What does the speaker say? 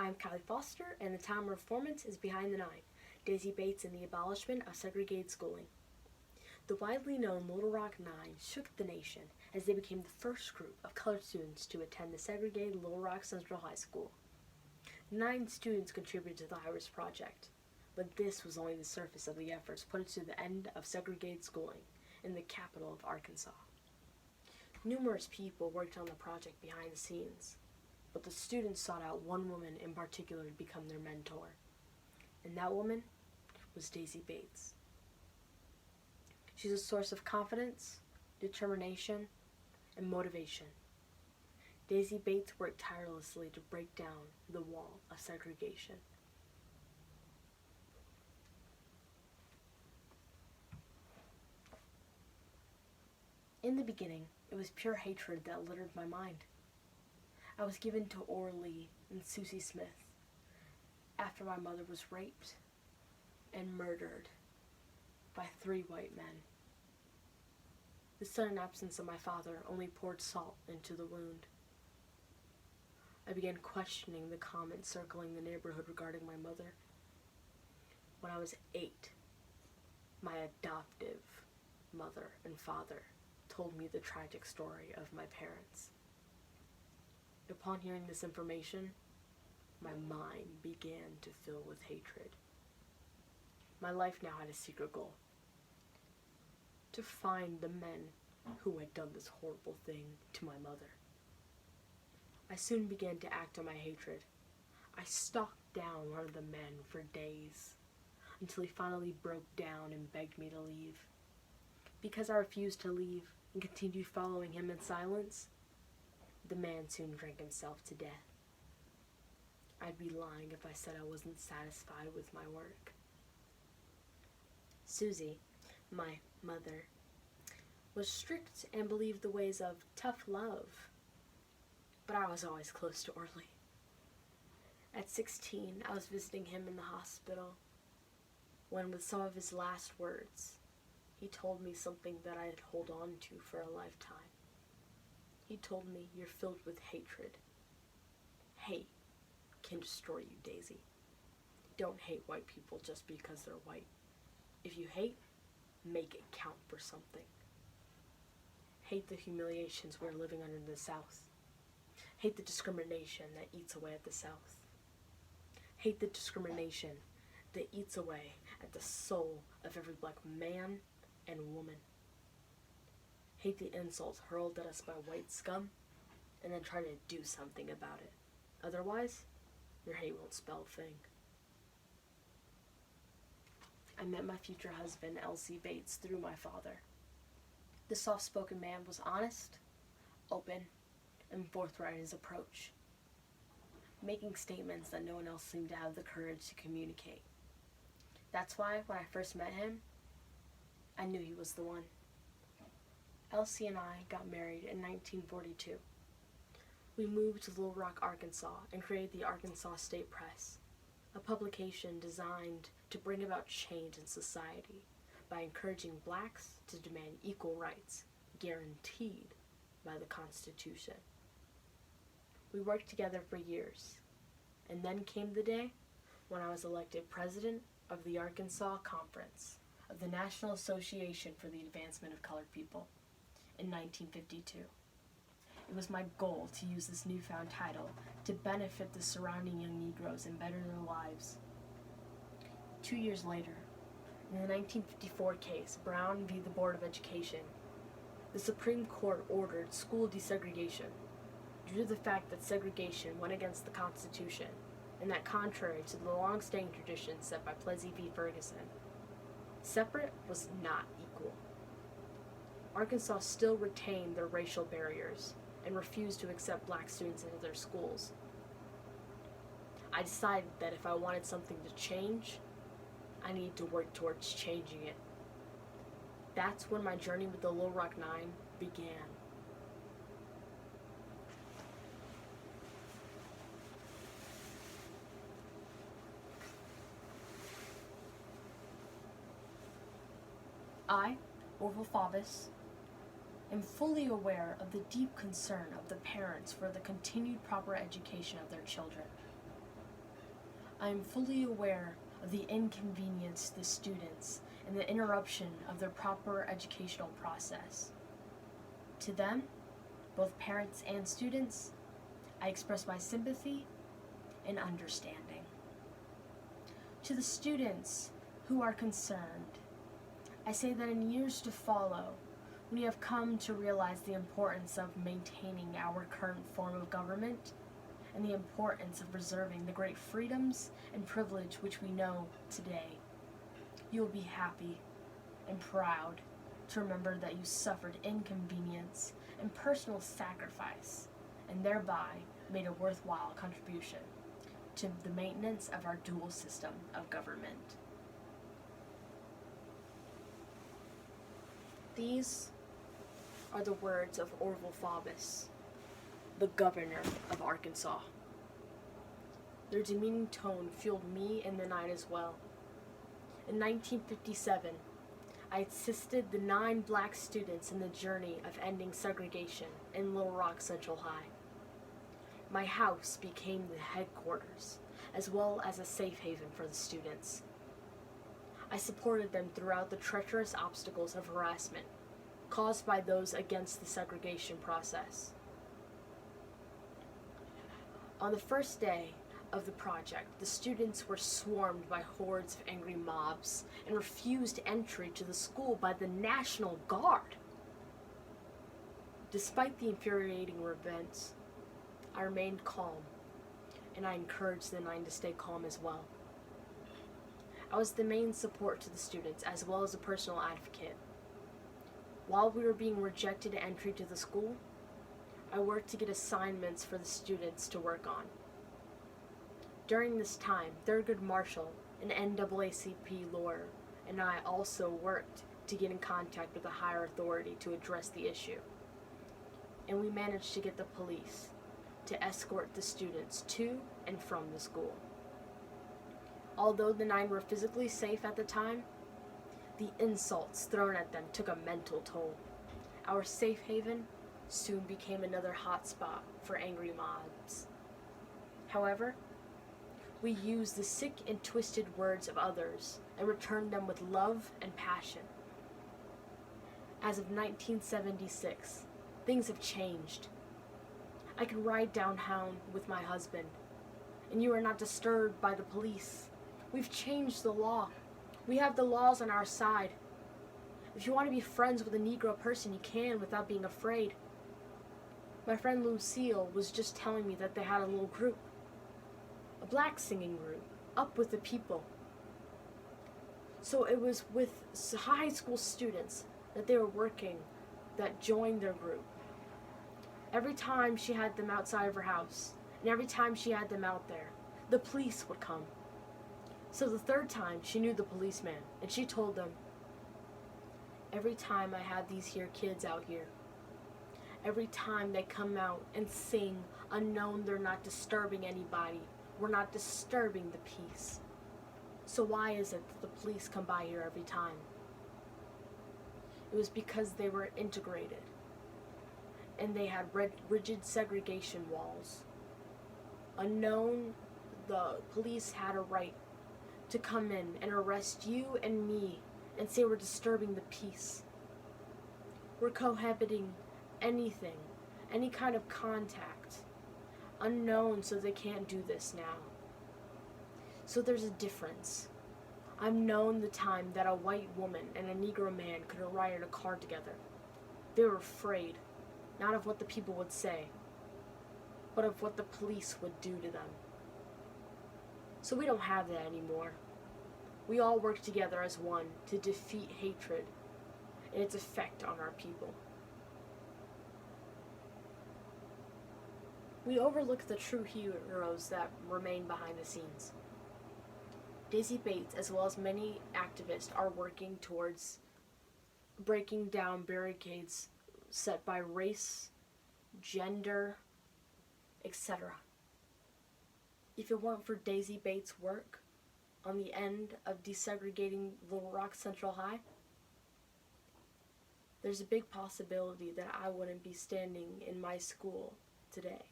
I'm Kylee Foster, and the time of performance is Behind the Nine, Daisy Bates and the Abolishment of Segregated Schooling. The widely known Little Rock Nine shook the nation as they became the first group of colored students to attend the segregated Little Rock Central High School. 9 students contributed to the Iris Project, but this was only the surface of the efforts put to the end of segregated schooling in the capital of Arkansas. Numerous people worked on the project behind the scenes, but the students sought out one woman in particular to become their mentor, and that woman was Daisy Bates. She's a source of confidence, determination, and motivation. Daisy Bates worked tirelessly to break down the wall of segregation. In the beginning, it was pure hatred that littered my mind. I was given to Orly and Susie Smith after my mother was raped and murdered by 3 white men. The sudden absence of my father only poured salt into the wound. I began questioning the comments circling the neighborhood regarding my mother. When I was 8, my adoptive mother and father told me the tragic story of my parents. Upon hearing this information, my mind began to fill with hatred. My life now had a secret goal: to find the men who had done this horrible thing to my mother. I soon began to act on my hatred. I stalked down one of the men for days, until he finally broke down and begged me to leave. Because I refused to leave and continued following him in silence, the man soon drank himself to death. I'd be lying if I said I wasn't satisfied with my work. Susie, my mother, was strict and believed the ways of tough love, but I was always close to Orly. At 16, I was visiting him in the hospital when, with some of his last words, he told me something that I'd hold on to for a lifetime. He told me, "You're filled with hatred. Hate can destroy you, Daisy. Don't hate white people just because they're white. If you hate, make it count for something. Hate the humiliations we're living under in the South. Hate the discrimination that eats away at the South. Hate the discrimination that eats away at the soul of every black man and woman. Hate the insults hurled at us by white scum, and then try to do something about it. Otherwise, your hate won't spell a thing." I met my future husband, Elsie Bates, through my father. The soft-spoken man was honest, open, and forthright in his approach, making statements that no one else seemed to have the courage to communicate. That's why, when I first met him, I knew he was the one. Elsie and I got married in 1942. We moved to Little Rock, Arkansas, and created the Arkansas State Press, a publication designed to bring about change in society by encouraging blacks to demand equal rights guaranteed by the Constitution. We worked together for years, and then came the day when I was elected president of the Arkansas Conference of the National Association for the Advancement of Colored People in 1952. It was my goal to use this newfound title to benefit the surrounding young Negroes and better their lives. 2 years later, in the 1954 case, Brown v. the Board of Education, the Supreme Court ordered school desegregation due to the fact that segregation went against the Constitution and that contrary to the long-standing tradition set by Plessy v. Ferguson, separate was not equal. Arkansas still retained their racial barriers and refused to accept black students into their schools. I decided that if I wanted something to change, I needed to work towards changing it. That's when my journey with the Little Rock Nine began. I, Orville Faubus, am fully aware of the deep concern of the parents for the continued proper education of their children. I am fully aware of the inconvenience to the students and the interruption of their proper educational process. To them, both parents and students, I express my sympathy and understanding. To the students who are concerned, I say that in years to follow, we have come to realize the importance of maintaining our current form of government and the importance of preserving the great freedoms and privilege which we know today. You will be happy and proud to remember that you suffered inconvenience and personal sacrifice and thereby made a worthwhile contribution to the maintenance of our dual system of government. These are the words of Orville Faubus, the governor of Arkansas. Their demeaning tone fueled me in the night as well. In 1957, I assisted the 9 black students in the journey of ending segregation in Little Rock Central High. My house became the headquarters, as well as a safe haven for the students. I supported them throughout the treacherous obstacles of harassment caused by those against the segregation process. On the first day of the project, the students were swarmed by hordes of angry mobs and refused entry to the school by the National Guard. Despite the infuriating events, I remained calm, and I encouraged the 9 to stay calm as well. I was the main support to the students as well as a personal advocate. While we were being rejected entry to the school, I worked to get assignments for the students to work on. During this time, Thurgood Marshall, an NAACP lawyer, and I also worked to get in contact with a higher authority to address the issue. And we managed to get the police to escort the students to and from the school. Although the 9 were physically safe at the time, the insults thrown at them took a mental toll. Our safe haven soon became another hotspot for angry mobs. However, we used the sick and twisted words of others and returned them with love and passion. As of 1976, things have changed. I can ride downtown with my husband, and you are not disturbed by the police. We've changed the law. We have the laws on our side. If you want to be friends with a Negro person, you can without being afraid. My friend Lucille was just telling me that they had a little group, a black singing group, Up With the People. So it was with high school students that they were working that joined their group. Every time she had them outside of her house, and every time she had them out there, the police would come. So the 3rd time, she knew the policeman, and she told them, every time I have these here kids out here, every time they come out and sing unknown, they're not disturbing anybody. We're not disturbing the peace. So why is it that the police come by here every time? It was because they were integrated, and they had rigid segregation walls. Unknown, the police had a right to come in and arrest you and me and say we're disturbing the peace. We're cohabiting anything, any kind of contact. Unknown, so they can't do this now. So there's a difference. I've known the time that a white woman and a Negro man could ride in a car together. They were afraid, not of what the people would say, but of what the police would do to them. So we don't have that anymore. We all work together as one to defeat hatred and its effect on our people. We overlook the true heroes that remain behind the scenes. Daisy Bates, as well as many activists, are working towards breaking down barricades set by race, gender, etc. If it weren't for Daisy Bates' work on the end of desegregating Little Rock Central High, there's a big possibility that I wouldn't be standing in my school today.